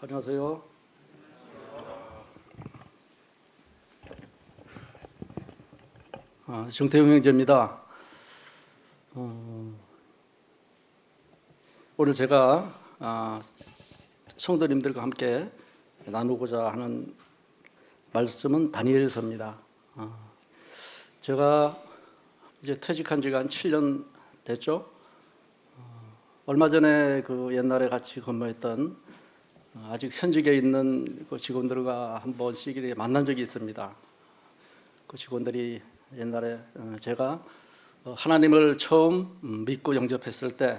안녕하세요. 정태용 형제입니다. 오늘 제가 성도님들과 함께 나누고자 하는 말씀은 다니엘서입니다. 제가 이제 퇴직한 지가 한 7년 됐죠. 얼마 전에 그 옛날에 같이 근무했던 아직 현직에 있는 그 직원들과 한 번씩 이렇게 만난 적이 있습니다. 그 직원들이 옛날에 제가 하나님을 처음 믿고 영접했을 때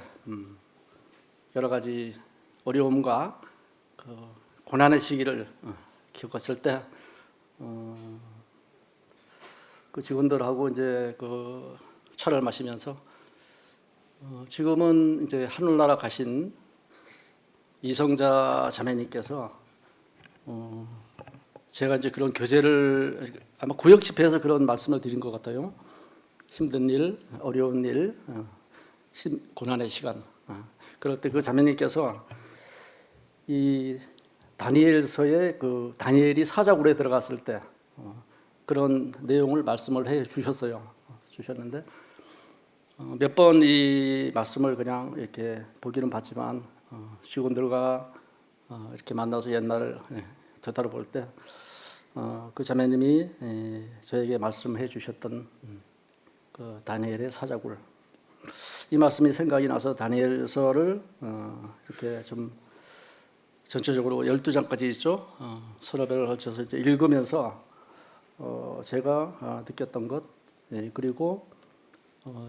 여러 가지 어려움과 그 고난의 시기를 겪었을 때 그 직원들하고 이제 그 차를 마시면서 지금은 이제 하늘나라 가신 이성자 자매님께서 제가 이제 그런 교제를 아마 구역 집회에서 그런 말씀을 드린 것 같아요. 힘든 일, 어려운 일, 고난의 시간. 그럴 때 그 자매님께서 이 다니엘서에 그 다니엘이 사자굴에 들어갔을 때 그런 내용을 말씀을 해 주셨는데 몇 번 이 말씀을 그냥 이렇게 보기는 봤지만 직원들과 이렇게 만나서 옛날을 되돌아볼 때 그 자매님이 저에게 말씀해 주셨던 그 다니엘의 사자굴, 이 말씀이 생각이 나서 다니엘서를 이렇게 좀 전체적으로 12장까지 있죠. 서너 배를 걸쳐서 이제 읽으면서 제가 느꼈던 것, 그리고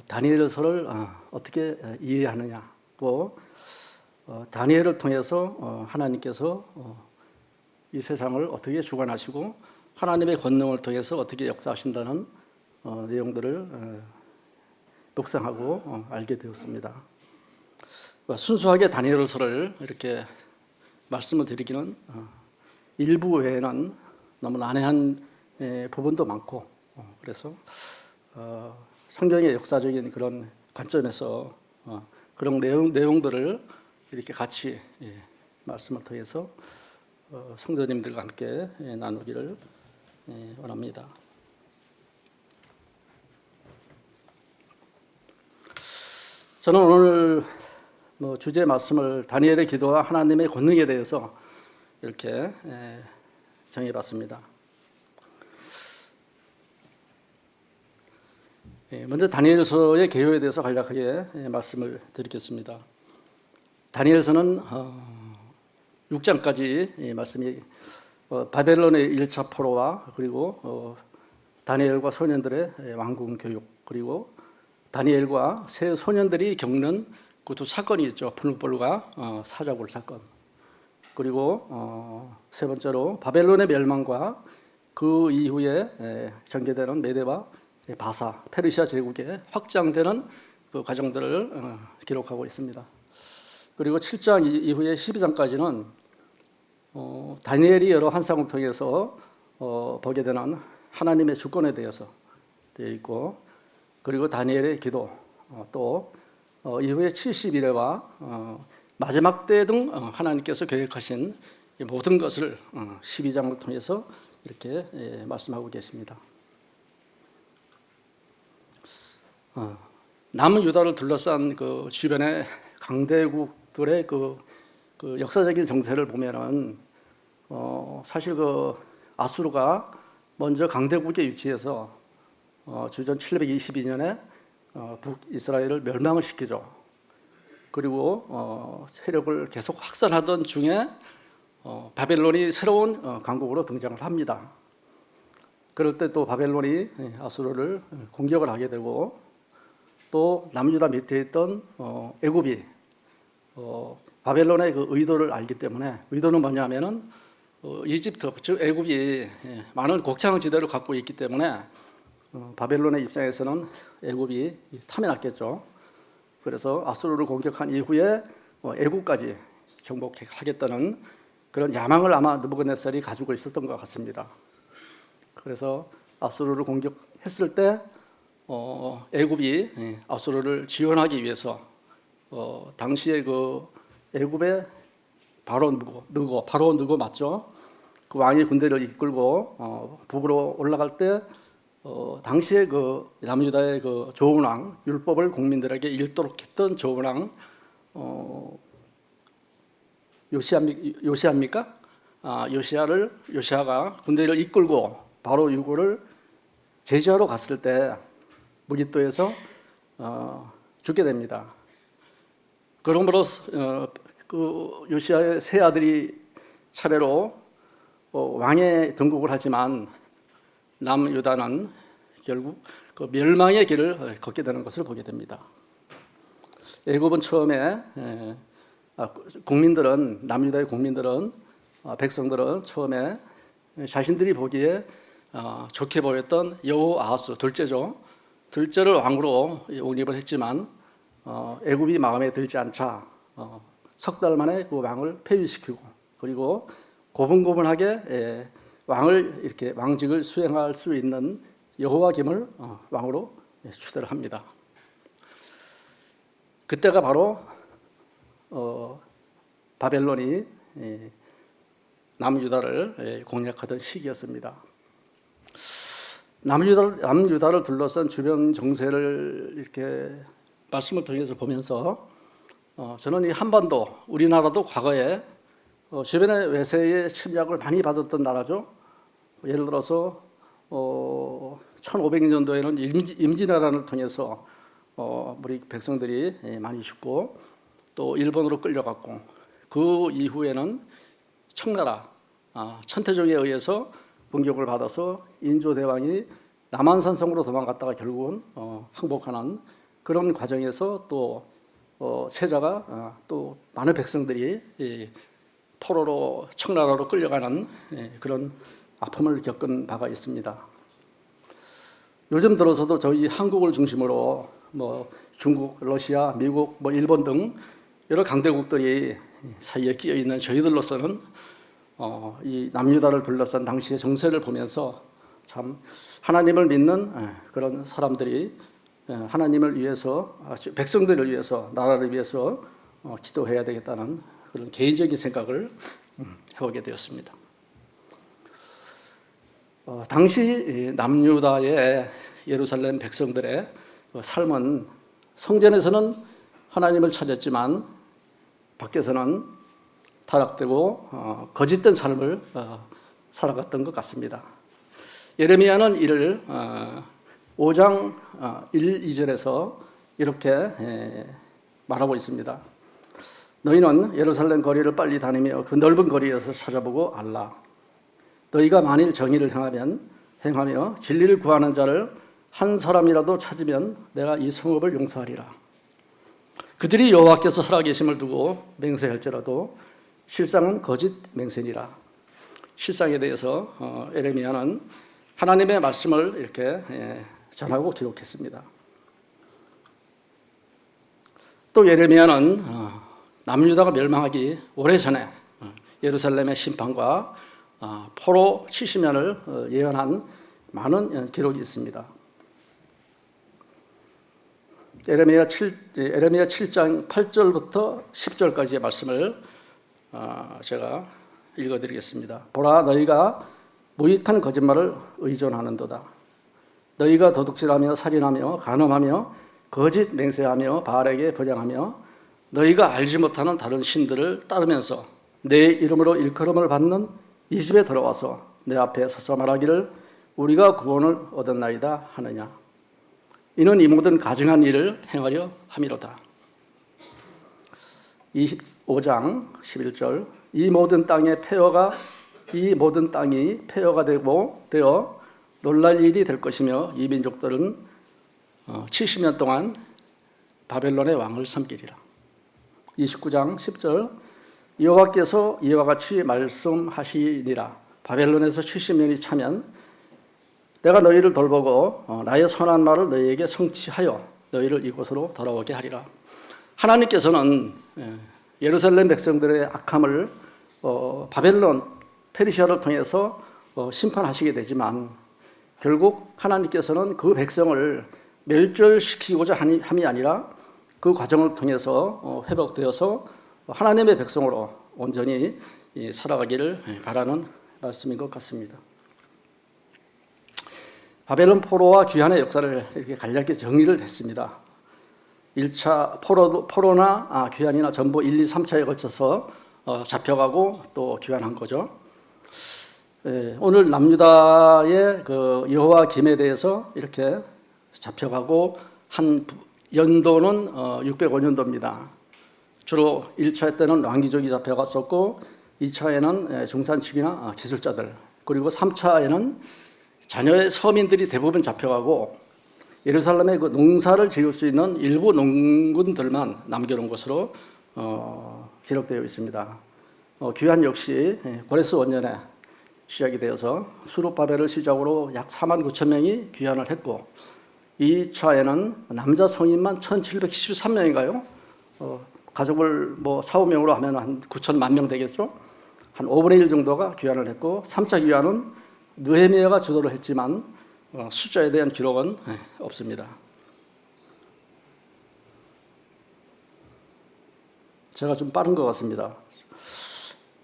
다니엘서를 어떻게 이해하느냐, 또 다니엘을 통해서 하나님께서 이 세상을 어떻게 주관하시고 하나님의 권능을 통해서 어떻게 역사하신다는 내용들을 묵상하고 알게 되었습니다. 순수하게 다니엘서를 이렇게 말씀을 드리기는 일부 외에는 너무 난해한 부분도 많고, 그래서 성경의 역사적인 그런 관점에서 그런 내용들을 이렇게 같이 말씀을 통해서 성도님들과 함께 나누기를 원합니다. 저는 오늘 주제 말씀을 다니엘의 기도와 하나님의 권능에 대해서 이렇게 정해봤습니다. 먼저 다니엘서의 개요에 대해서 간략하게 말씀을 드리겠습니다. 다니엘서는 6장까지 말씀이 바벨론의 1차 포로와 그리고 다니엘과 소년들의 왕궁 교육, 그리고 다니엘과 세 소년들이 겪는 그 두 사건이 있죠. 블루볼과 사자굴 사건, 그리고 세 번째로 바벨론의 멸망과 그 이후에 전개되는 메대와 바사, 페르시아 제국의 확장되는 그 과정들을 기록하고 있습니다. 그리고 7장 이후에 12장까지는 다니엘이 여러 환상을 통해서 보게 되는 하나님의 주권에 대해서 되어 있고, 그리고 다니엘의 기도, 또 이후에 70일에와 마지막 때 등 하나님께서 계획하신 모든 것을 12장을 통해서 이렇게 말씀하고 계십니다. 남은 유다를 둘러싼 그 주변의 강대국들의 그 역사적인 정세를 보면은 사실 그 아수르가 먼저 강대국에 위치해서 주전 722년에 북이스라엘을 멸망을 시키죠. 그리고 세력을 계속 확산하던 중에 바벨론이 새로운 강국으로 등장을 합니다. 그럴 때 또 바벨론이 아수르를 공격을 하게 되고, 또 남유다 밑에 있던 애굽이 바벨론의 그 의도를 알기 때문에, 의도는 뭐냐면은 이집트, 즉 애굽이 많은 곡창 지대를 갖고 있기 때문에 바벨론의 입장에서는 애굽이 탐이 났겠죠. 그래서 아수르를 공격한 이후에 애굽까지 정복하겠다는 그런 야망을 아마 느부갓네살이 가지고 있었던 것 같습니다. 그래서 아수르를 공격했을 때 애굽이 아수르를 지원하기 위해서 당시에 그 애굽의 바로 느고 맞죠? 그 왕이 군대를 이끌고 북으로 올라갈 때 당시에 그 남유다의 그 좋은 왕, 율법을 국민들에게 읽도록 했던 좋은 왕 요시아입니까? 요시아가 군대를 이끌고 바로 유고를 제지하러 갔을 때 무기또에서 죽게 됩니다. 그러므로 그 요시아의 세 아들이 차례로 왕의 등극을 하지만 남유다는 결국 그 멸망의 길을 걷게 되는 것을 보게 됩니다. 애굽은 처음에 국민들은 남유다의 국민들은 백성들은 처음에 자신들이 보기에 좋게 보였던 여호아하스 둘째를 왕으로 영입을 했지만 애굽이 마음에 들지 않자 석 달 만에 그 왕을 폐위시키고 그리고 고분고분하게 왕을 이렇게 왕직을 수행할 수 있는 여호와김을 왕으로 추대를 합니다. 그때가 바로 바벨론이 남유다를 공략하던 시기였습니다. 남유다를 둘러싼 주변 정세를 이렇게 말씀을 통해서 보면서 저는 이 한반도 우리나라도 과거에 주변의 외세의 침략을 많이 받았던 나라죠. 예를 들어서 1500년도에는 임진왜란을 통해서 우리 백성들이 많이 죽고 또 일본으로 끌려갔고 그 이후에는 청나라 천태종에 의해서 공격을 받아서 인조대왕이 남한산성으로 도망갔다가 결국은 항복하는 그런 과정에서 또 세자가 또 많은 백성들이 포로로 청나라로 끌려가는 그런 아픔을 겪은 바가 있습니다. 요즘 들어서도 저희 한국을 중심으로 중국, 러시아, 미국, 일본 등 여러 강대국들이 사이에 끼어 있는 저희들로서는 이 남유다를 둘러싼 당시의 정세를 보면서 참 하나님을 믿는 그런 사람들이 하나님을 위해서 백성들을 위해서 나라를 위해서 기도해야 되겠다는 그런 개인적인 생각을 해오게 되었습니다. 당시 남유다의 예루살렘 백성들의 삶은 성전에서는 하나님을 찾았지만 밖에서는 타락되고 거짓된 삶을 살아갔던 것 같습니다. 예레미야는 이를 5장 1, 2절에서 이렇게 말하고 있습니다. 너희는 예루살렘 거리를 빨리 다니며 그 넓은 거리에서 찾아보고 알라. 너희가 만일 정의를 행하며 진리를 구하는 자를 한 사람이라도 찾으면 내가 이 성읍을 용서하리라. 그들이 여호와께서 살아계심을 두고 맹세할지라도 실상은 거짓 맹세니라. 실상에 대해서 예레미야는 하나님의 말씀을 이렇게 전하고 기록했습니다. 또 예레미야는 남유다가 멸망하기 오래전에 예루살렘의 심판과 포로 70년을 예언한 많은 기록이 있습니다. 에레미야 7장 8절부터 10절까지의 말씀을 제가 읽어드리겠습니다. 보라, 너희가 무익한 거짓말을 의존하는도다. 너희가 도둑질하며 살인하며 간음하며 거짓 맹세하며 바알에게 번향하며 너희가 알지 못하는 다른 신들을 따르면서 내 이름으로 일컬음을 받는 이 집에 들어와서 내 앞에 서서 말하기를 우리가 구원을 얻었나이다 하느냐. 이는 이 모든 가증한 일을 행하려 함이로다. 25장 11절 이 모든 땅이 폐허가 되어 놀랄 일이 될 것이며 이 민족들은 70년 동안 바벨론의 왕을 섬기리라. 29장 10절 여호와께서 이와 같이 말씀하시니라. 바벨론에서 70년이 차면 내가 너희를 돌보고 나의 선한 말을 너희에게 성취하여 너희를 이곳으로 돌아오게 하리라. 하나님께서는 예루살렘 백성들의 악함을 바벨론, 페르시아를 통해서 심판하시게 되지만 결국 하나님께서는 그 백성을 멸절시키고자 함이 아니라 그 과정을 통해서 회복되어서 하나님의 백성으로 온전히 살아가기를 바라는 말씀인 것 같습니다. 바벨론 포로와 귀환의 역사를 이렇게 간략히 정리를 했습니다. 1차 포로나 귀환이나 전부 1, 2, 3차에 걸쳐서 잡혀가고 또 귀환한 거죠. 오늘 남유다의 그 여호와 김에 대해서 이렇게 잡혀가고 한 연도는 605년도입니다. 주로 1차 때는 왕귀족이 잡혀갔었고 2차에는 중산층이나 기술자들, 그리고 3차에는 자녀의 서민들이 대부분 잡혀가고 예루살렘에 그 농사를 지을 수 있는 일부 농군들만 남겨놓은 것으로 기록되어 있습니다. 귀환 역시 고레스 원년에 시작이 되어서 수룹바벨을 시작으로 약 4만 9천 명이 귀환을 했고 2차에는 남자 성인만 1773명인가요? 가족을 뭐 4, 5명으로 하면 한 9천만 명 되겠죠? 한 5분의 1 정도가 귀환을 했고 3차 귀환은 느헤미야가 주도를 했지만 숫자에 대한 기록은 없습니다. 제가 좀 빠른 것 같습니다.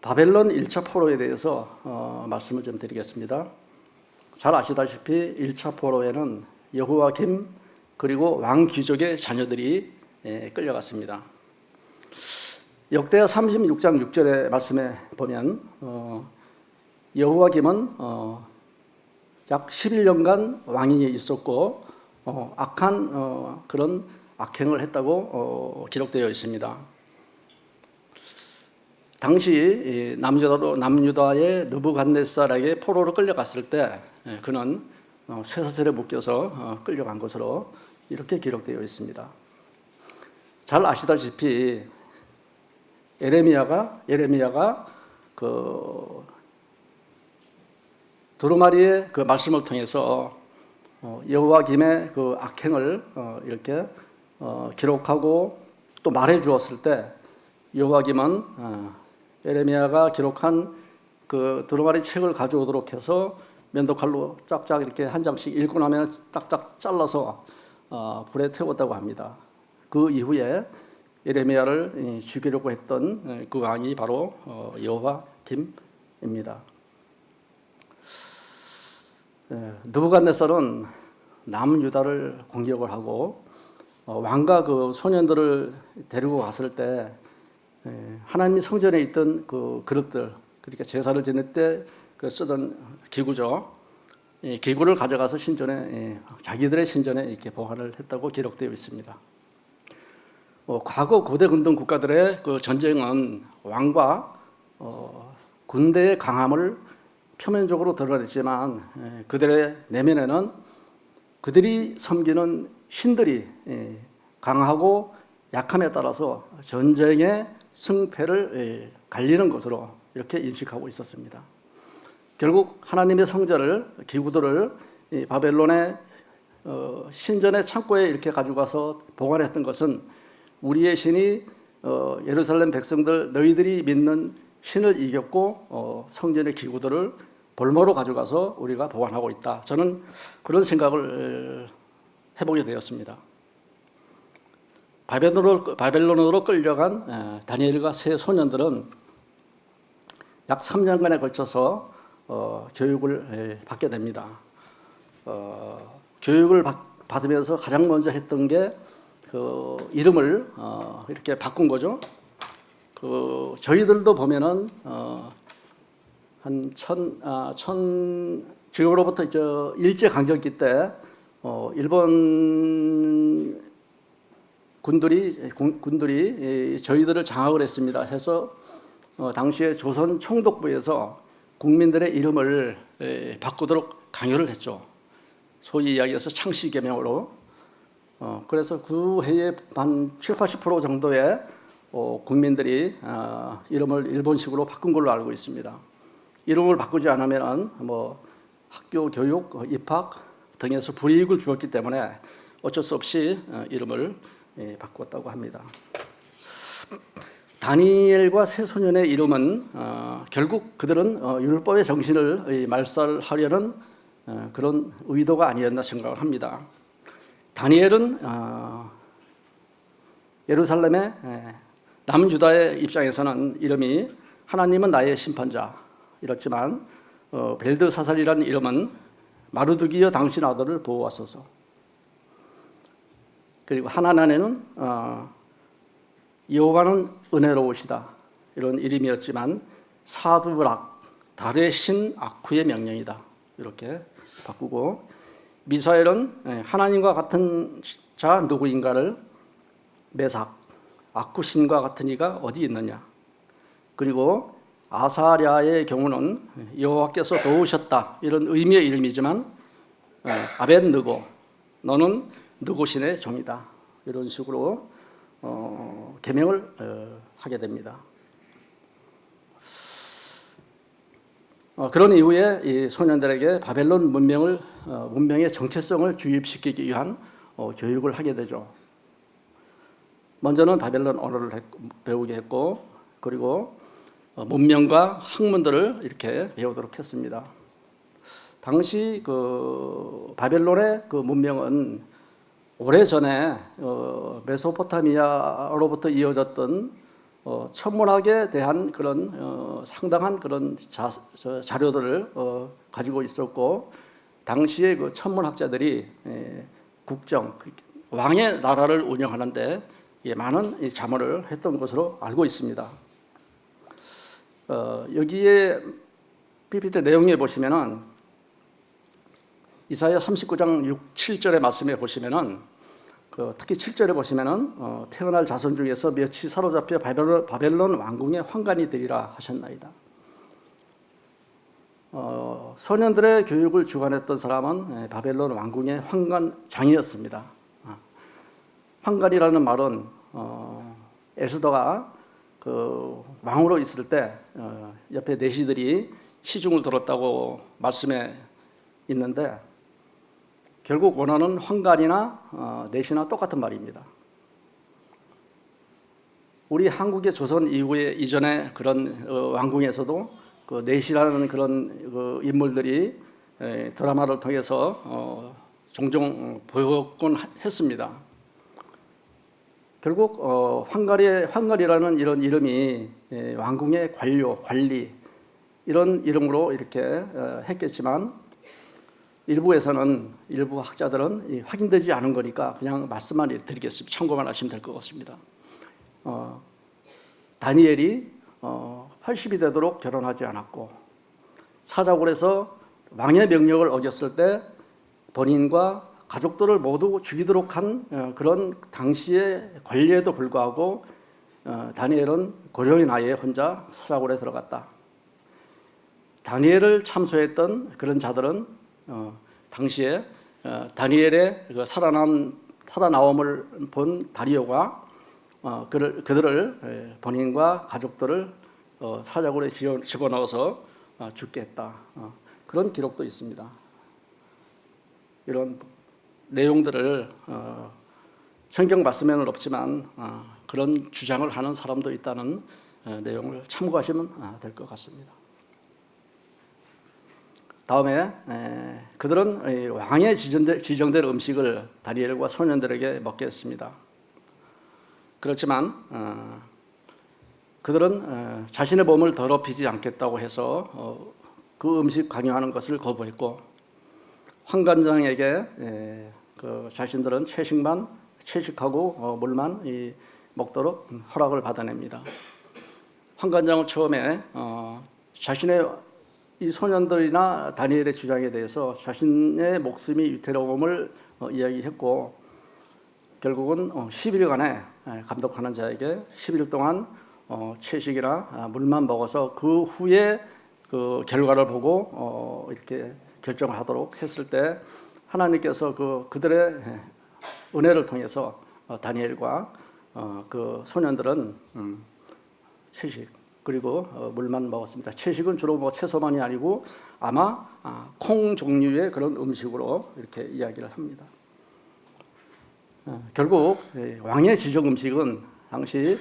바벨론 1차 포로에 대해서 말씀을 좀 드리겠습니다. 잘 아시다시피 1차 포로에는 여호와김 그리고 왕 귀족의 자녀들이 끌려갔습니다. 역대하 36장 6절의 말씀에 보면 여호와김은 약 11년간 왕위에 있었고 악한 그런 악행을 했다고 기록되어 있습니다. 당시 남유다의 느부갓네살에게 포로로 끌려갔을 때 그는 쇠사슬에 묶여서 끌려간 것으로 이렇게 기록되어 있습니다. 잘 아시다시피 예레미야가 그 두루마리의 그 말씀을 통해서 여호와김의 그 악행을 이렇게 기록하고 또 말해 주었을 때 여호와김은 예레미야가 기록한 그 두루마리 책을 가져오도록 해서 면도칼로 짝짝 이렇게 한 장씩 읽고 나면 딱딱 잘라서 불에 태웠다고 합니다. 그 이후에 예레미야를 죽이려고 했던 그 왕이 바로 여호와김입니다. 느부갓네살은 남유다를 공격을 하고 왕과 그 소년들을 데리고 갔을 때 하나님 성전에 있던 그 그릇들, 그러니까 제사를 지낼 때 그 쓰던 기구죠. 기구를 가져가서 신전에 자기들의 신전에 이렇게 보관을 했다고 기록되어 있습니다. 과거 고대 근동 국가들의 그 전쟁은 왕과 군대의 강함을 표면적으로 드러냈지만 그들의 내면에는 그들이 섬기는 신들이 강하고 약함에 따라서 전쟁의 승패를 갈리는 것으로 이렇게 인식하고 있었습니다. 결국 하나님의 성전을 기구들을 바벨론의 신전의 창고에 이렇게 가져가서 보관했던 것은 우리의 신이 예루살렘 백성들 너희들이 믿는 신을 이겼고 성전의 기구들을 볼모로 가져가서 우리가 보관하고 있다. 저는 그런 생각을 해보게 되었습니다. 바벨론으로 끌려간 다니엘과 세 소년들은 약 3년간에 걸쳐서 교육을 받게 됩니다. 교육을 받으면서 가장 먼저 했던 게 그 이름을 이렇게 바꾼 거죠. 그 저희들도 보면은 한 지금으로부터 일제 강점기 때 일본 군들이 저희들을 장악을 했습니다. 해서 당시에 조선 총독부에서 국민들의 이름을 바꾸도록 강요를 했죠. 소위 이야기해서 창씨개명으로. 그래서 그 해에 한 7, 80% 정도의 국민들이 이름을 일본식으로 바꾼 걸로 알고 있습니다. 이름을 바꾸지 않으면 뭐 학교 교육, 입학 등에서 불이익을 주었기 때문에 어쩔 수 없이 이름을 바꿨다고 합니다. 다니엘과 세 소년의 이름은 결국 그들은 율법의 정신을 말살하려는 그런 의도가 아니었나 생각을 합니다. 다니엘은 예루살렘의 남유다의 입장에서는 이름이 하나님은 나의 심판자 이렇지만 벨드사살이라는 이름은 마르두기여 당신 아들을 보호하소서. 그리고 하나나네는 여호와는 은혜로우시다 이런 이름이었지만 사두락 달의 신 아쿠의 명령이다 이렇게 바꾸고, 미사엘은 하나님과 같은 자 누구인가를 메삭 아쿠신과 같은 이가 어디 있느냐. 그리고 아사랴의 경우는 여호와께서 도우셨다 이런 의미의 이름이지만 아벳느고 너는 느고신의 종이다 이런 식으로 계명을 하게 됩니다. 그런 이후에 이 소년들에게 바벨론 문명의 정체성을 주입시키기 위한 교육을 하게 되죠. 먼저는 바벨론 언어를 배우게 했고, 그리고 문명과 학문들을 이렇게 배우도록 했습니다. 당시 그 바벨론의 그 문명은 오래전에 메소포타미아로부터 이어졌던 천문학에 대한 그런 상당한 그런 자료들을 가지고 있었고, 당시에 그 천문학자들이 국정 왕의 나라를 운영하는데 많은 자문을 했던 것으로 알고 있습니다. 여기에 PPT 내용에 보시면은 이사야 39장 6, 7절의 말씀에 보시면은 특히 7절에 보시면은 태어날 자손 중에서 몇이 사로잡혀 바벨론 왕궁의 환관이 되리라 하셨나이다. 소년들의 교육을 주관했던 사람은 바벨론 왕궁의 환관장이었습니다. 환관이라는 말은 에스더가 그 왕으로 있을 때 옆에 내시들이 시중을 들었다고 말씀에 있는데, 결국 원어는 환관이나 내시나 똑같은 말입니다. 우리 한국의 조선 이후에 이전에 그런 왕궁에서도 그 내시라는 그런 그 인물들이 드라마를 통해서 종종 보였곤 했습니다. 결국 환관이라는 이런 이름이 왕궁의 관료, 관리 이런 이름으로 이렇게 했겠지만, 일부 학자들은 확인되지 않은 거니까 그냥 말씀만 드리겠습니다. 참고만 하시면 될 것 같습니다. 다니엘이 80이 되도록 결혼하지 않았고, 사자굴에서 왕의 명령을 어겼을 때 본인과 가족들을 모두 죽이도록 한 그런 당시의 관리에도 불구하고 다니엘은 고령의 나이에 혼자 사자굴에 들어갔다. 다니엘을 참소했던 그런 자들은 당시에 다니엘의 그 살아나옴을 본 다리오가 그들을 본인과 가족들을 사자굴에 집어넣어서 죽게 했다. 그런 기록도 있습니다. 이런 내용들을 성경 말씀에는 없지만 그런 주장을 하는 사람도 있다는 내용을 참고하시면 될 것 같습니다. 다음에 그들은 왕의 지정될 음식을 다니엘과 소년들에게 먹게 했습니다. 그렇지만 그들은 자신의 몸을 더럽히지 않겠다고 해서 그 음식 강요하는 것을 거부했고, 환관장에게 그 자신들은 채식하고 물만 먹도록 허락을 받아냅니다. 환관장은 처음에 자신의 이 소년들이나 다니엘의 주장에 대해서 자신의 목숨이 위태로움을 이야기했고, 결국은 10일간의 감독하는 자에게 10일 동안 채식이나 물만 먹어서 그 후에 그 결과를 보고 이렇게 결정을 하도록 했을 때, 하나님께서 그들의 은혜를 통해서 다니엘과 그 소년들은 채식 그리고 물만 먹었습니다. 채식은 주로 채소만이 아니고 아마 콩 종류의 그런 음식으로 이렇게 이야기를 합니다. 결국 왕의 지정 음식은 당시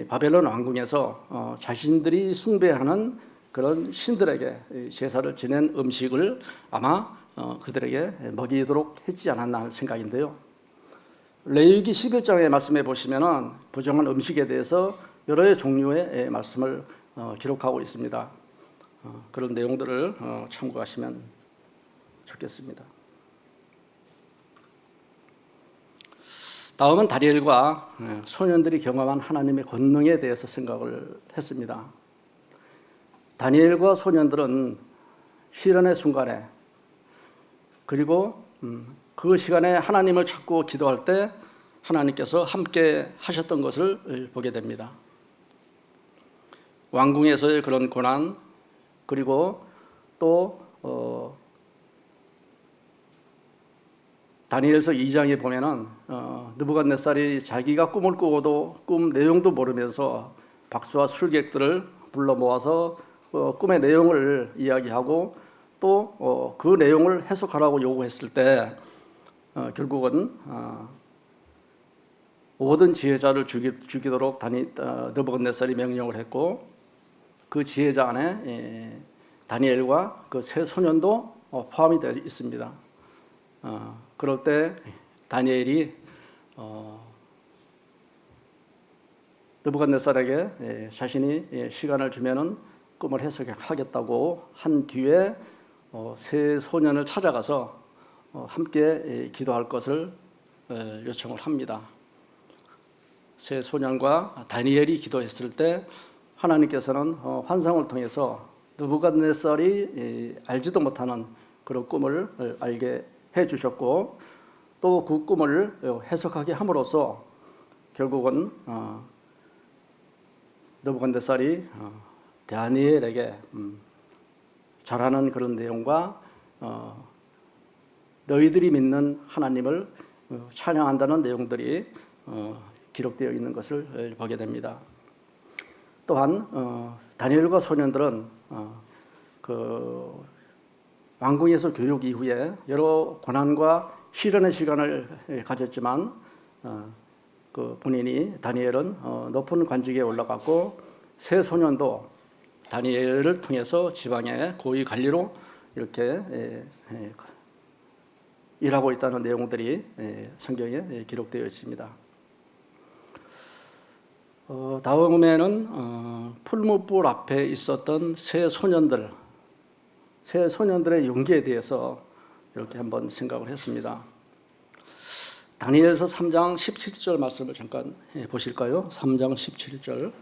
바벨론 왕궁에서 자신들이 숭배하는 그런 신들에게 제사를 지낸 음식을 아마 그들에게 먹이도록 했지 않았나 하는 생각인데요. 레위기 11장의 말씀에 보시면은 부정한 음식에 대해서 여러 종류의 말씀을 기록하고 있습니다. 그런 내용들을 참고하시면 좋겠습니다. 다음은 다니엘과 소년들이 경험한 하나님의 권능에 대해서 생각을 했습니다. 다니엘과 소년들은 시련의 순간에 그리고 그 시간에 하나님을 찾고 기도할 때 하나님께서 함께 하셨던 것을 보게 됩니다. 왕궁에서의 그런 고난, 그리고 또 다니엘서 2장에 보면은 느부갓네살이 자기가 꿈을 꾸고도 꿈 내용도 모르면서 박수와 술객들을 불러 모아서 꿈의 내용을 이야기하고 또 그 내용을 해석하라고 요구했을 때 결국은 모든 지혜자를 죽이도록 느부갓네살이 명령을 했고, 그 지혜자 안에 다니엘과 그 세 소년도 포함이 되어 있습니다. 그럴 때 다니엘이 느부갓네살에게 자신이 시간을 주면은 꿈을 해석하겠다고 한 뒤에 세 소년을 찾아가서 함께 기도할 것을 요청을 합니다. 세 소년과 다니엘이 기도했을 때 하나님께서는 환상을 통해서 느부갓네살이 알지도 못하는 그런 꿈을 알게 해주셨고, 또 그 꿈을 해석하게 함으로써 결국은 느부갓네살이 다니엘에게 절하는 그런 내용과 너희들이 믿는 하나님을 찬양한다는 내용들이 기록되어 있는 것을 보게 됩니다. 또한 다니엘과 소년들은 그 왕궁에서 교육 이후에 여러 고난과 시련의 시간을 가졌지만 그 본인이 다니엘은 높은 관직에 올라갔고, 세 소년도 다니엘을 통해서 지방의 고위 관리로 이렇게 일하고 있다는 내용들이 성경에 기록되어 있습니다. 다음에는 풀무불 앞에 있었던 세 소년들의 용기에 대해서 이렇게 한번 생각을 했습니다. 다니엘서 3장 17절 말씀을 잠깐 보실까요? 3장 17절.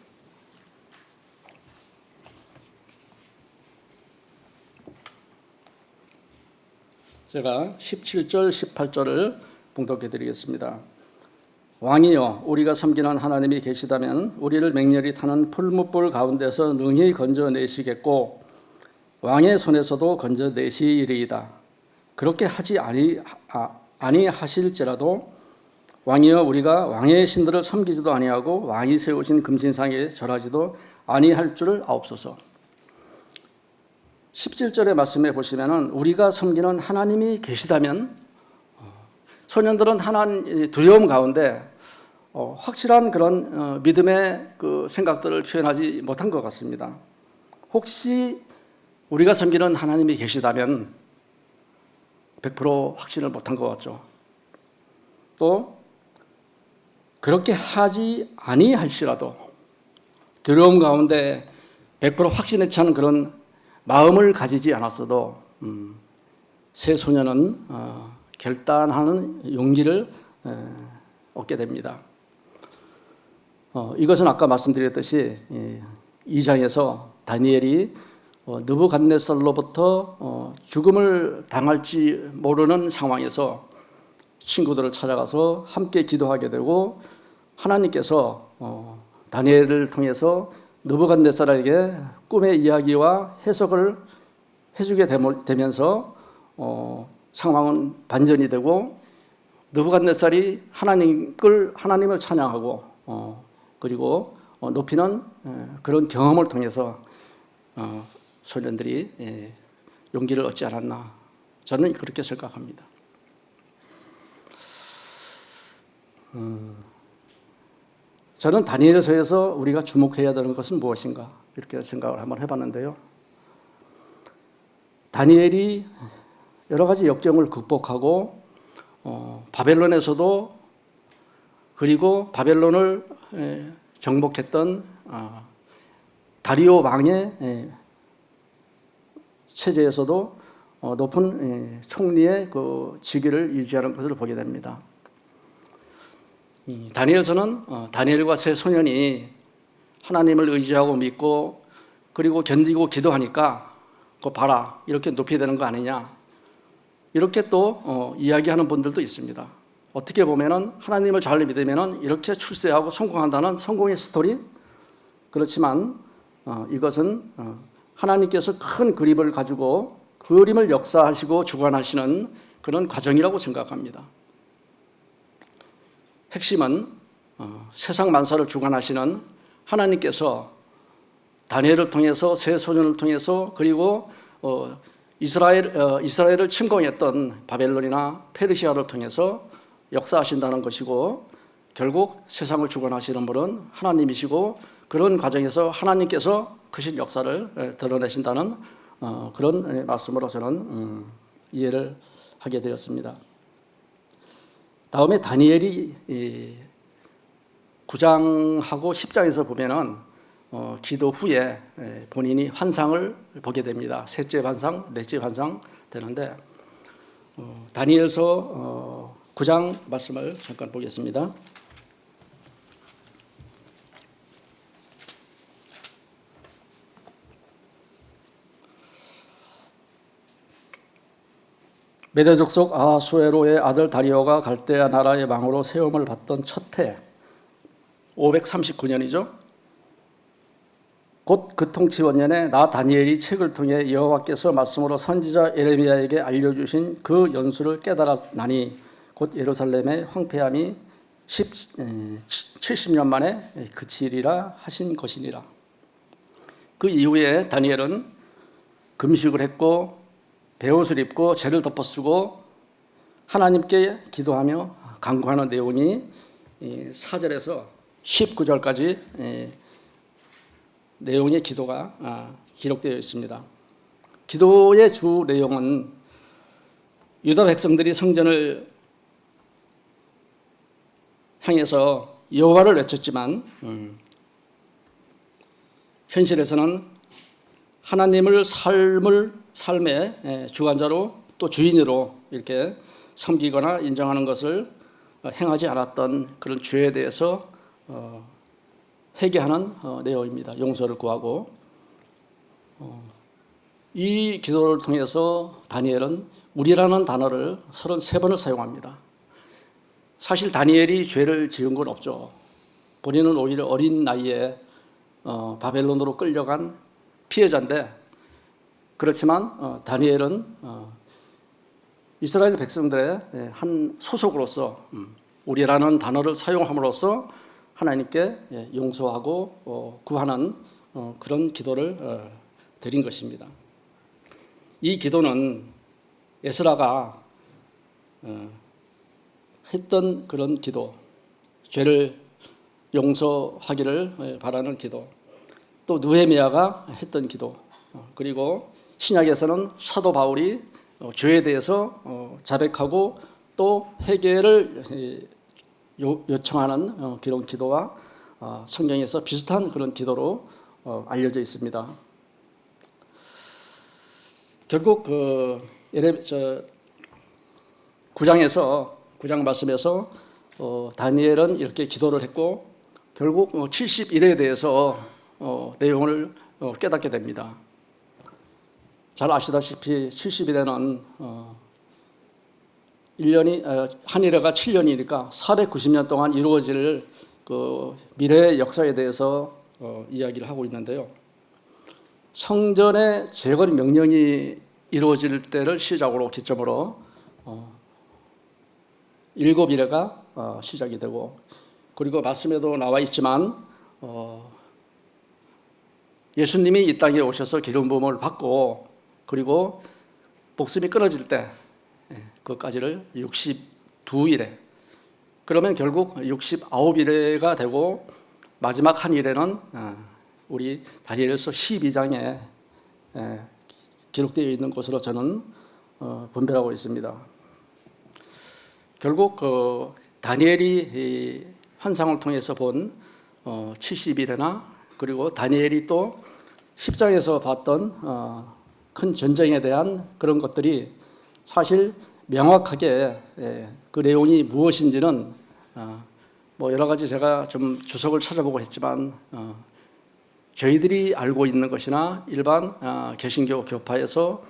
제가 17절, 18절을 봉독해 드리겠습니다. 왕이여, 우리가 섬기는 하나님이 계시다면 우리를 맹렬히 타는 풀무불 가운데서 능히 건져내시겠고 왕의 손에서도 건져내시리이다. 그렇게 하지 아니하실지라도 왕이여, 우리가 왕의 신들을 섬기지도 아니하고 왕이 세우신 금신상에 절하지도 아니할 줄을 아옵소서. 17절의 말씀에 보시면은 우리가 섬기는 하나님이 계시다면, 소년들은 하나님 두려움 가운데 확실한 그런 믿음의 그 생각들을 표현하지 못한 것 같습니다. 혹시 우리가 섬기는 하나님이 계시다면 100% 확신을 못한 것 같죠. 또 그렇게 하지 아니할지라도 두려움 가운데 100% 확신에 차는 그런 마음을 가지지 않았어도 세 소년은 결단하는 용기를 얻게 됩니다. 이것은 아까 말씀드렸듯이 2장에서 다니엘이 느부갓네살로부터 죽음을 당할지 모르는 상황에서 친구들을 찾아가서 함께 기도하게 되고, 하나님께서 다니엘을 통해서 느부갓네살에게 꿈의 이야기와 해석을 해주게 되면서 상황은 반전이 되고, 느부갓네살이 하나님을 찬양하고 그리고 높이는 그런 경험을 통해서 소년들이 용기를 얻지 않았나, 저는 그렇게 생각합니다. 저는 다니엘서에서 우리가 주목해야 되는 것은 무엇인가, 이렇게 생각을 한번 해봤는데요. 다니엘이 여러 가지 역경을 극복하고 바벨론에서도, 그리고 바벨론을 정복했던 다리오 왕의 체제에서도 높은 총리의 그 직위를 유지하는 것을 보게 됩니다. 다니엘서는 다니엘과 세 소년이 하나님을 의지하고 믿고 그리고 견디고 기도하니까 그거 봐라 이렇게 높이 되는 거 아니냐 이렇게 또 이야기하는 분들도 있습니다. 어떻게 보면은 하나님을 잘 믿으면은 이렇게 출세하고 성공한다는 성공의 스토리. 그렇지만 이것은 하나님께서 큰 그림을 가지고 그림을 역사하시고 주관하시는 그런 과정이라고 생각합니다. 핵심은 세상 만사를 주관하시는 하나님께서 다니엘을 통해서 세 소년을 통해서 그리고 이스라엘을 침공했던 바벨론이나 페르시아를 통해서 역사하신다는 것이고 결국 세상을 주관하시는 분은 하나님이시고 그런 과정에서 하나님께서 크신 역사를 드러내신다는 그런 말씀으로 저는 이해를 하게 되었습니다. 다음에 다니엘이 9장하고 10장에서 보면은 기도 후에 본인이 환상을 보게 됩니다. 셋째 환상, 넷째 환상 되는데 다니엘서 9장 말씀을 잠깐 보겠습니다. 메대 족속 아하수에로의 아들 다리오가 갈대아 나라의 왕으로 세움을 받던 첫 해 539년이죠. 곧 그 통치 원년에 나 다니엘이 책을 통해 여호와께서 말씀으로 선지자 예레미야에게 알려주신 그 연수를 깨달았나니 곧 예루살렘의 황폐함이 70년 만에 그치리라 하신 것이니라. 그 이후에 다니엘은 금식을 했고 베옷을 입고 죄를 덮어쓰고 하나님께 기도하며 간구하는 내용이 4절에서 19절까지 내용의 기도가 기록되어 있습니다. 기도의 주 내용은 유다 백성들이 성전을 향해서 여호와를 외쳤지만 현실에서는 하나님을 삶의 주관자로 또 주인으로 이렇게 섬기거나 인정하는 것을 행하지 않았던 그런 죄에 대해서 회개하는 내용입니다. 용서를 구하고 이 기도를 통해서 다니엘은 우리라는 단어를 33번을 사용합니다. 사실 다니엘이 죄를 지은 건 없죠. 본인은 오히려 어린 나이에 바벨론으로 끌려간 피해자인데 그렇지만 다니엘은 이스라엘 백성들의 한 소속으로서 우리라는 단어를 사용함으로써 하나님께 용서하고 구하는 그런 기도를 드린 것입니다. 이 기도는 에스라가 했던 그런 기도, 죄를 용서하기를 바라는 기도, 또 느헤미야가 했던 기도, 그리고 신약에서는 사도 바울이 죄에 대해서 자백하고 또 회개를 요청하는 그런 기도와 성경에서 비슷한 그런 기도로 알려져 있습니다. 결국 9장 말씀에서 다니엘은 이렇게 기도를 했고 결국 70일에 대해서 내용을 깨닫게 됩니다. 잘 아시다시피 70일에는 1년이 한 일회가 7년이니까 490년 동안 이루어질 그 미래의 역사에 대해서 이야기를 하고 있는데요. 성전의 재건 명령이 이루어질 때를 시작으로 기점으로 7일회가 시작이 되고 그리고 말씀에도 나와 있지만 예수님이 이 땅에 오셔서 기름 부음을 받고 그리고 목숨이 끊어질 때 그까지를 62일에 그러면 결국 69일회가 되고 마지막 한 일회는 우리 다니엘서 12장에 기록되어 있는 것으로 저는 분별하고 있습니다. 결국 다니엘이 환상을 통해서 본 70일회나 그리고 다니엘이 또 10장에서 봤던 큰 전쟁에 대한 그런 것들이 사실 명확하게 그 내용이 무엇인지는 뭐 여러 가지 제가 좀 주석을 찾아보고 했지만 저희들이 알고 있는 것이나 일반 개신교 교파에서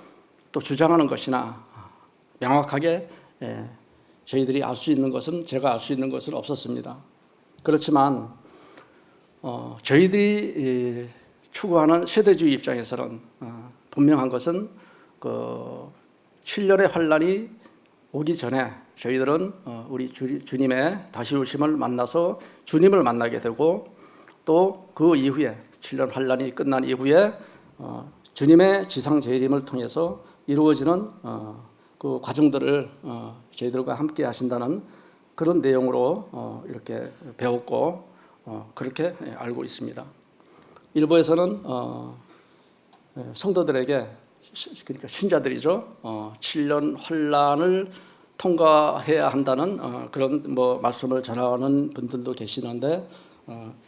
또 주장하는 것이나 명확하게 저희들이 알 수 있는 것은 제가 알 수 있는 것은 없었습니다. 그렇지만 저희들이 추구하는 세대주의 입장에서는 분명한 것은 그 7년의 환란이 오기 전에 저희들은 우리 주님의 다시 오심을 만나서 주님을 만나게 되고 또 그 이후에 7년 환란이 끝난 이후에 주님의 지상 재림을 통해서 이루어지는 그 과정들을 저희들과 함께 하신다는 그런 내용으로 이렇게 배웠고 그렇게 알고 있습니다. 일부에서는 성도들에게 그러니까 신자들이죠. 7년 환란을 통과해야 한다는 그런 뭐 말씀을 전하는 분들도 계시는데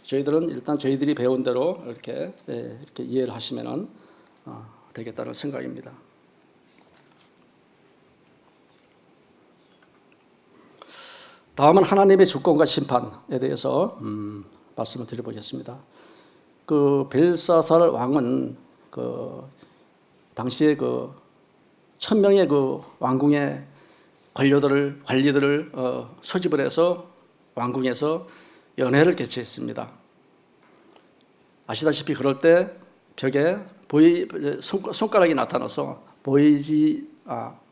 저희들은 일단 저희들이 배운 대로 이렇게 이해를 하시면은 되겠다는 생각입니다. 다음은 하나님의 주권과 심판에 대해서 말씀을 드려보겠습니다. 그 벨사살 왕은 그 당시에 그 1000명의 그 왕궁의 관리들을 소집을 해서 왕궁에서 연회를 개최했습니다. 아시다시피 그럴 때 벽에 손가락이 나타나서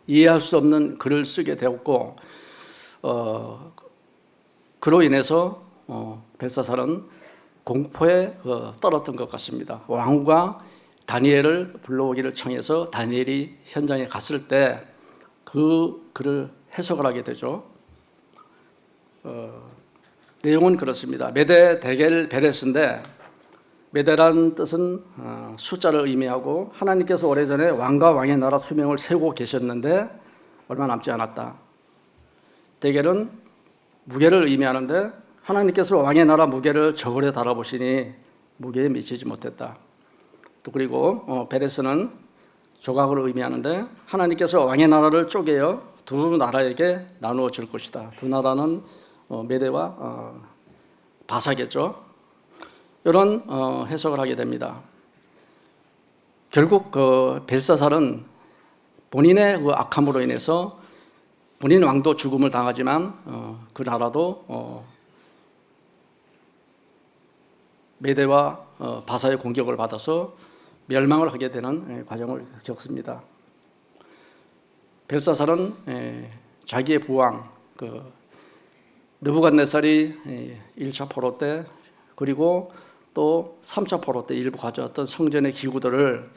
이해할 수 없는 글을 쓰게 되었고 그로 인해서 벨사살은 공포에 떨었던 것 같습니다. 왕후가 다니엘을 불러오기를 청해서 다니엘이 현장에 갔을 때 그 글을 해석을 하게 되죠. 내용은 그렇습니다. 메데 데겔 베레스인데 메데란 뜻은 숫자를 의미하고 하나님께서 오래전에 왕과 왕의 나라 수명을 세우고 계셨는데 얼마 남지 않았다. 데겔은 무게를 의미하는데 하나님께서 왕의 나라 무게를 저고리에 달아보시니 무게에 미치지 못했다. 또 그리고 베레스는 조각을 의미하는데 하나님께서 왕의 나라를 쪼개어 두 나라에게 나누어 줄 것이다. 두 나라는 메대와 바사겠죠. 이런 해석을 하게 됩니다. 결국 그 벨사살은 본인의 그 악함으로 인해서 본인 왕도 죽음을 당하지만 그 나라도 메대와 바사의 공격을 받아서 멸망을 하게 되는 과정을 겪습니다. 벨사살은 자기의 부왕 느부갓네살이 1차 포로 때 그리고 또 3차 포로 때 일부 가져왔던 성전의 기구들을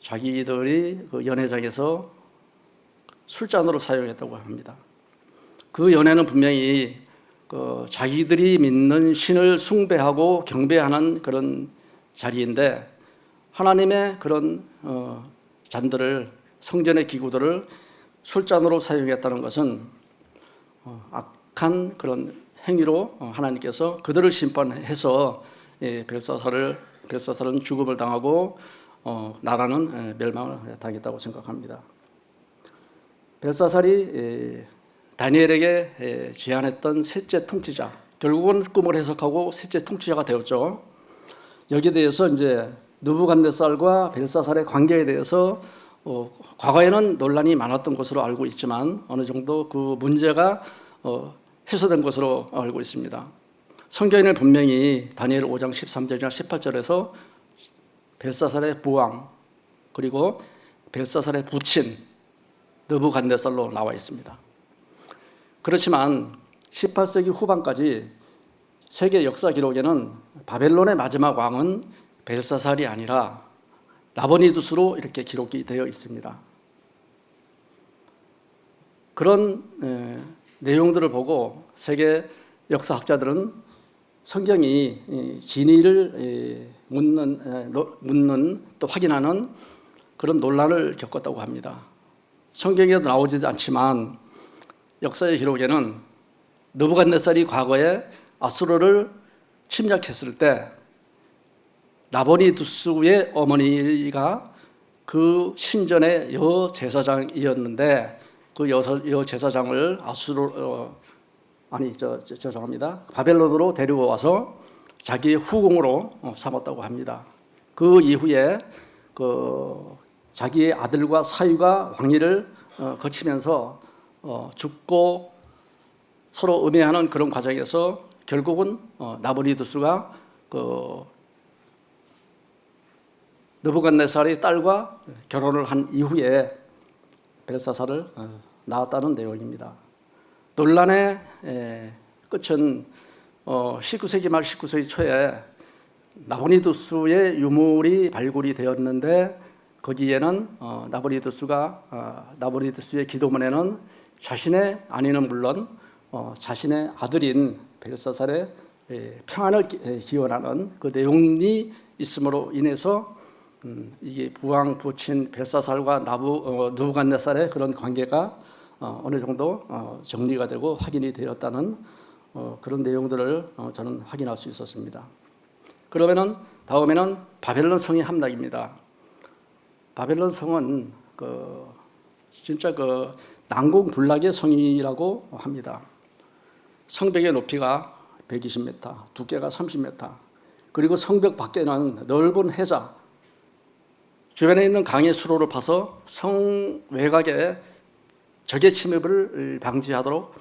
자기들이 그 연회장에서 술잔으로 사용했다고 합니다. 그 연회는 분명히 그 자기들이 믿는 신을 숭배하고 경배하는 그런 자리인데 하나님의 그런 잔들을 성전의 기구들을 술잔으로 사용했다는 것은 악한 그런 행위로 하나님께서 그들을 심판해서 벨사살은 죽음을 당하고 나라는 멸망을 당했다고 생각합니다. 벨사살이 다니엘에게 제안했던 셋째 통치자, 결국은 꿈을 해석하고 셋째 통치자가 되었죠. 여기에 대해서 이제 느부갓네살과 벨사살의 관계에 대해서 과거에는 논란이 많았던 것으로 알고 있지만 어느 정도 그 문제가 해소된 것으로 알고 있습니다. 성경에는 분명히 다니엘 5장 13절이나 18절에서 벨사살의 부왕 그리고 벨사살의 부친 느부갓네살로 나와 있습니다. 그렇지만 18세기 후반까지 세계 역사 기록에는 바벨론의 마지막 왕은 벨사살이 아니라 나보니두스로 이렇게 기록이 되어 있습니다. 그런 내용들을 보고 세계 역사학자들은 성경이 진위를 묻는 또 확인하는 그런 논란을 겪었다고 합니다. 성경에도 나오지 않지만 역사의 기록에는 느부갓네살이 과거에 아수르를 침략했을 때 나보니두스의 어머니가 그 신전의 여제사장이었는데 그 여제사장을 죄송합니다. 바벨론으로 데리고 와서 자기의 후궁으로 삼았다고 합니다. 그 이후에 자기의 아들과 사위가 왕위를 거치면서 죽고 서로 음해하는 그런 과정에서 결국은 나보니두스가 느부갓네살의 딸과 결혼을 한 이후에 벨사살을 낳았다는 내용입니다. 논란의 끝은 19세기 말 19세기 초에 나보니두스의 유물이 발굴이 되었는데 거기에는 나보니두스의 기도문에는 자신의 아내는 물론 자신의 아들인 벨사살의 평안을 기원하는 그 내용이 있음으로 인해서 이게 부왕 부친 벨사살과 느부갓네살의 그런 관계가 어느 정도 정리가 되고 확인이 되었다는 그런 내용들을 저는 확인할 수 있었습니다. 그러면은 다음에는 바벨론 성의 함락입니다. 바벨론 성은 진짜 난공불락의 성이라고 합니다. 성벽의 높이가 120m, 두께가 30m, 그리고 성벽 밖에는 넓은 해자, 주변에 있는 강의 수로를 파서 성 외곽에 적의 침입을 방지하도록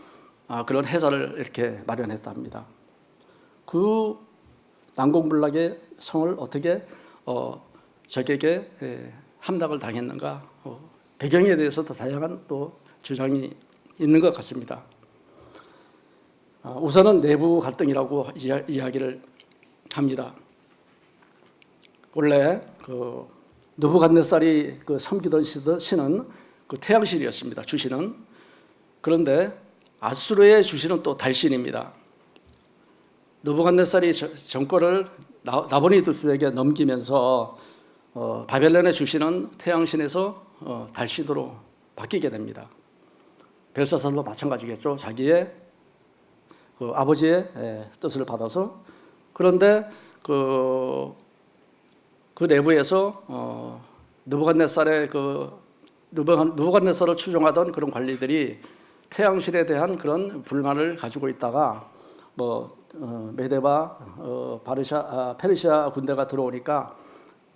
그런 해자를 이렇게 마련했답니다. 그 난공불락의 성을 어떻게 적에게 함락을 당했는가, 배경에 대해서도 다양한 또 주장이 있는 것 같습니다. 우선은 내부 갈등이라고 이야기를 합니다. 원래 느부갓네살이 섬기던 신은 태양신이었습니다. 주신은. 그런데 아수르의 주신은 또 달신입니다. 느부갓네살이 정권을 나보니두스에게 넘기면서 바벨론의 주신은 태양신에서 달신으로 바뀌게 됩니다. 벨사살도 마찬가지겠죠. 자기의 아버지의 뜻을 받아서. 그런데 그 내부에서 느부갓네살을 추종하던 그런 관리들이 태양신에 대한 그런 불만을 가지고 있다가 메데바 페르시아 군대가 들어오니까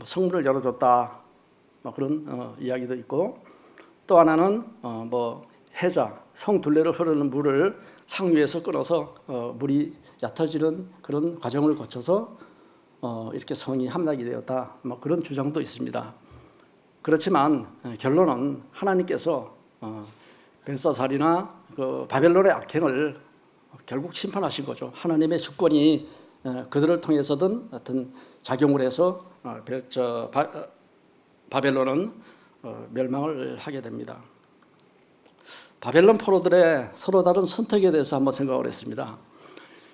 성문을 열어줬다, 그런 이야기도 있고, 또 하나는 해자, 성 둘레로 흐르는 물을 상류에서 끊어서 물이 얕아지는 그런 과정을 거쳐서 이렇게 성이 함락이 되었다, 그런 주장도 있습니다. 그렇지만 결론은 하나님께서 벨사살이나 바벨론의 악행을 결국 심판하신 거죠. 하나님의 주권이 그들을 통해서든 어떤 작용을 해서 바벨론은 멸망을 하게 됩니다. 바벨론 포로들의 서로 다른 선택에 대해서 한번 생각을 했습니다.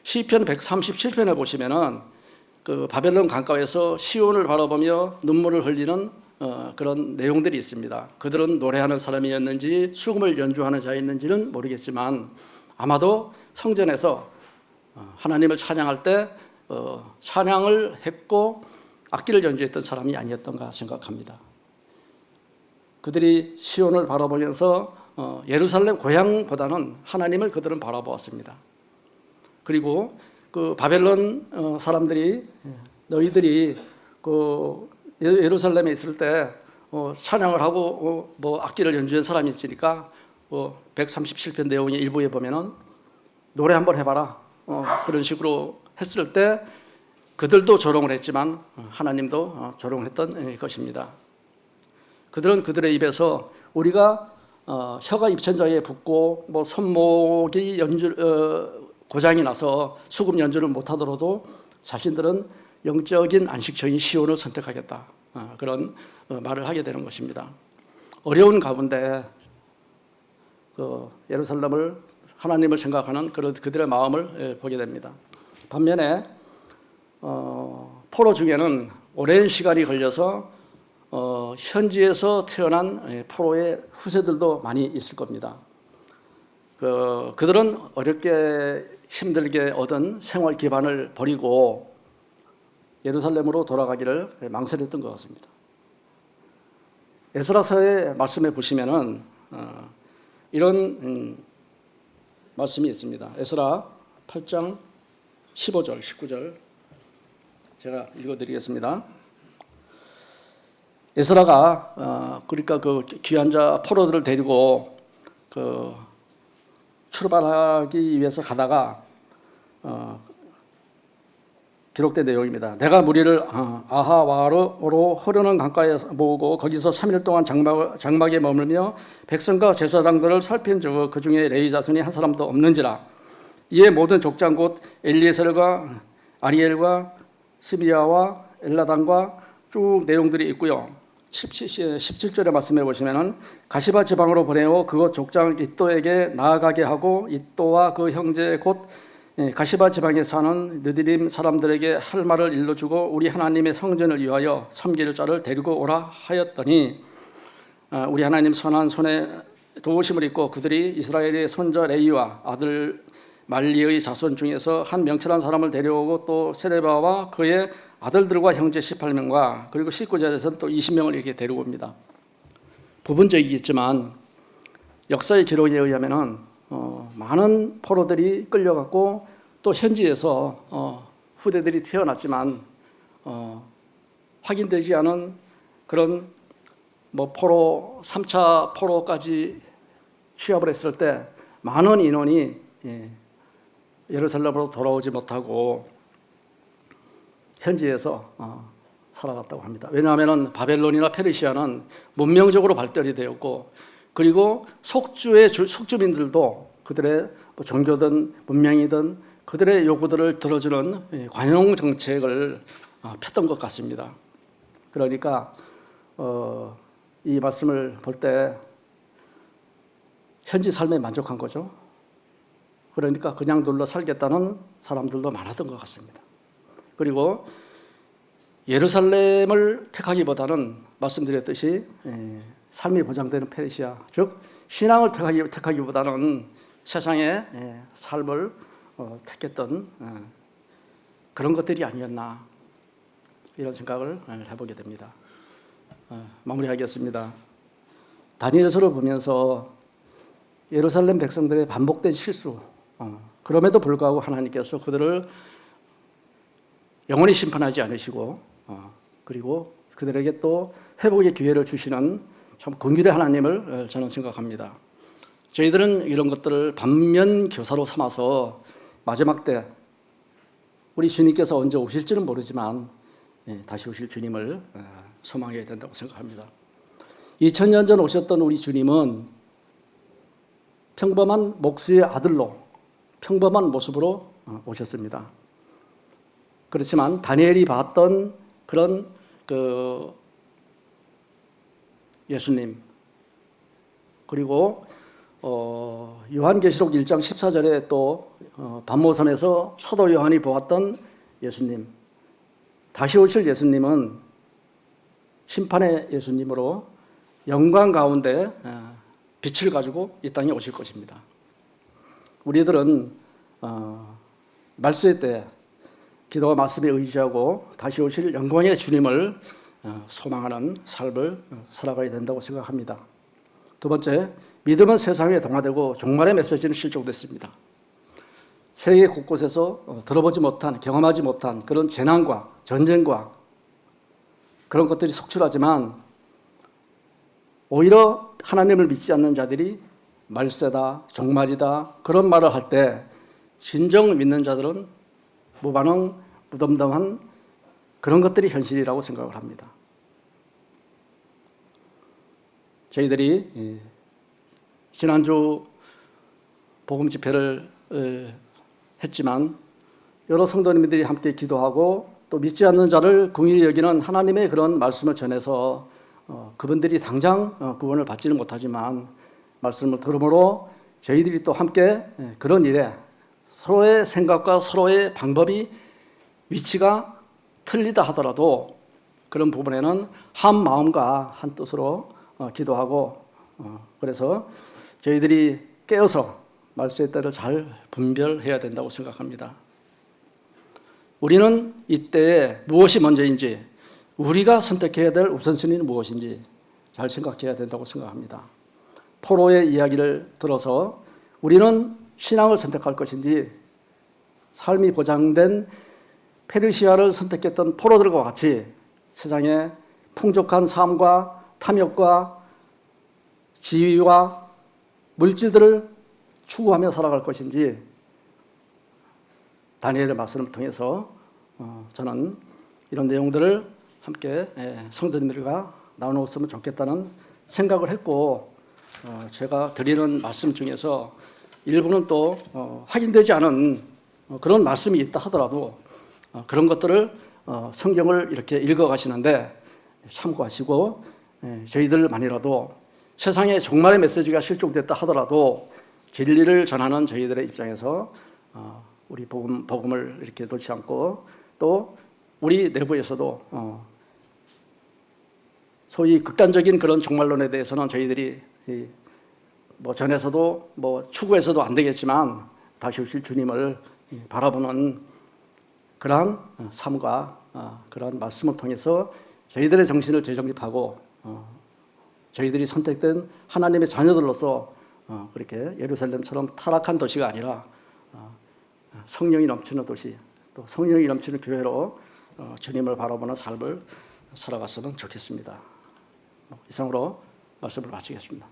시편 137편에 보시면은 바벨론 강가에서 시온을 바라보며 눈물을 흘리는 그런 내용들이 있습니다. 그들은 노래하는 사람이었는지 수금을 연주하는 자였는지는 모르겠지만 아마도 성전에서 하나님을 찬양할 때 찬양을 했고 악기를 연주했던 사람이 아니었던가 생각합니다. 그들이 시온을 바라보면서 예루살렘 고향보다는 하나님을 그들은 바라보았습니다. 그리고 바벨론 사람들이 너희들이 예루살렘에 있을 때 찬양을 하고 악기를 연주한 사람이 있으니까 137편 내용의 일부에 보면은 노래 한번 해봐라, 그런 식으로 했을 때 그들도 조롱을 했지만 하나님도 조롱을 했던 것입니다. 그들은 그들의 입에서 우리가 혀가 입천장에 붙고 손목이 고장이 나서 수금 연주를 못하더라도 자신들은 영적인 안식처인 시온을 선택하겠다, 그런 말을 하게 되는 것입니다. 어려운 가운데 예루살렘을, 하나님을 생각하는 그들의 마음을 보게 됩니다. 반면에 포로 중에는 오랜 시간이 걸려서 현지에서 태어난 포로의 후세들도 많이 있을 겁니다. 그들은 어렵게 힘들게 얻은 생활 기반을 버리고 예루살렘으로 돌아가기를 망설였던 것 같습니다. 에스라서의 말씀에 보시면은 이런 말씀이 있습니다. 에스라 8장 15절, 19절 제가 읽어드리겠습니다. 에스라가 그러니까 그 귀한 자 포로들을 데리고 그 출발하기 위해서 가다가 기록된 내용입니다. 내가 무리를 아하와로 흐르는 강가에 모으고 거기서 3일 동안 장막에 머물며 백성과 제사장들을 살핀 즉 그 중에 레위 자손이 한 사람도 없는지라. 이에 모든 족장 곧 엘리에셀과 아리엘과 스미야와 엘라단과 쭉 내용들이 있고요. 17절의 말씀해 보시면은 가시바 지방으로 보내어 그곳 족장 이또에게 나아가게 하고 이또와 그 형제 곧 가시바 지방에 사는 느디림 사람들에게 할 말을 일러주고 우리 하나님의 성전을 위하여 섬길 자를 데리고 오라 하였더니 우리 하나님 선한 손에 도우심을 입고 그들이 이스라엘의 손자 레이와 아들 말리의 자손 중에서 한 명철한 사람을 데려오고 또 세레바와 그의 아들들과 형제 18명과 그리고 식구자에서는 또 20명을 이렇게 데려옵니다. 부분적이겠지만 역사의 기록에 의하면은 많은 포로들이 끌려갔고 또 현지에서 후대들이 태어났지만 확인되지 않은 그런 포로 3차 포로까지 취합을 했을 때 많은 인원이 예루살렘으로 돌아오지 못하고 현지에서 살아갔다고 합니다. 왜냐하면 바벨론이나 페르시아는 문명적으로 발달이 되었고 그리고 속주민들도 그들의 종교든 문명이든 그들의 요구들을 들어주는 관용 정책을 폈던 것 같습니다. 그러니까 이 말씀을 볼 때 현지 삶에 만족한 거죠. 그러니까 그냥 눌러 살겠다는 사람들도 많았던 것 같습니다. 그리고 예루살렘을 택하기보다는 말씀드렸듯이 삶이 보장되는 페르시아, 즉 신앙을 택하기보다는 세상의 삶을 택했던 그런 것들이 아니었나 이런 생각을 해보게 됩니다. 마무리하겠습니다. 다니엘서를 보면서 예루살렘 백성들의 반복된 실수, 그럼에도 불구하고 하나님께서 그들을 영원히 심판하지 않으시고 그리고 그들에게 또 회복의 기회를 주시는 참 긍휼의 하나님을 저는 생각합니다. 저희들은 이런 것들을 반면 교사로 삼아서 마지막 때 우리 주님께서 언제 오실지는 모르지만 다시 오실 주님을 소망해야 된다고 생각합니다. 2000년 전 오셨던 우리 주님은 평범한 목수의 아들로 평범한 모습으로 오셨습니다. 그렇지만 다니엘이 봤던 그런 예수님 그리고 요한계시록 1장 14절에 또 반모섬에서 사도 요한이 보았던 예수님, 다시 오실 예수님은 심판의 예수님으로 영광 가운데 빛을 가지고 이 땅에 오실 것입니다. 우리들은 말세의 때 기도와 말씀에 의지하고 다시 오실 영광의 주님을 소망하는 삶을 살아가야 된다고 생각합니다. 두 번째, 믿음은 세상에 동화되고 종말의 메시지는 실종됐습니다. 세계 곳곳에서 들어보지 못한, 경험하지 못한 그런 재난과 전쟁과 그런 것들이 속출하지만 오히려 하나님을 믿지 않는 자들이 말세다, 종말이다 그런 말을 할 때 진정 믿는 자들은 무반응, 무덤덤한 그런 것들이 현실이라고 생각을 합니다. 저희들이 지난주 복음 집회를 했지만 여러 성도님들이 함께 기도하고 또 믿지 않는 자를 긍휼히 여기는 하나님의 그런 말씀을 전해서 그분들이 당장 구원을 받지는 못하지만 말씀을 들음으로 저희들이 또 함께 그런 일에 서로의 생각과 서로의 방법이 위치가 틀리다 하더라도 그런 부분에는 한 마음과 한 뜻으로 기도하고 그래서 저희들이 깨어서 말세의 때를 잘 분별해야 된다고 생각합니다. 우리는 이때에 무엇이 먼저인지, 우리가 선택해야 될 우선순위는 무엇인지 잘 생각해야 된다고 생각합니다. 포로의 이야기를 들어서 우리는 신앙을 선택할 것인지 삶이 보장된 페르시아를 선택했던 포로들과 같이 세상에 풍족한 삶과 탐욕과 지위와 물질들을 추구하며 살아갈 것인지, 다니엘의 말씀을 통해서 저는 이런 내용들을 함께 성도님들과 나누었으면 좋겠다는 생각을 했고, 제가 드리는 말씀 중에서 일부는 또 확인되지 않은 그런 말씀이 있다 하더라도 그런 것들을 성경을 이렇게 읽어가시는데 참고하시고, 저희들만이라도 세상에 종말의 메시지가 실종됐다 하더라도 진리를 전하는 저희들의 입장에서 우리 복음을 이렇게 놓지 않고, 또 우리 내부에서도 소위 극단적인 그런 종말론에 대해서는 저희들이 뭐 전에서도 뭐 추구해서도 안 되겠지만 다시 오실 주님을 바라보는 그러한 삶과 그러한 말씀을 통해서 저희들의 정신을 재정립하고 저희들이 선택된 하나님의 자녀들로서 그렇게 예루살렘처럼 타락한 도시가 아니라 성령이 넘치는 도시, 또 성령이 넘치는 교회로 주님을 바라보는 삶을 살아갔으면 좋겠습니다. 이상으로 말씀을 마치겠습니다.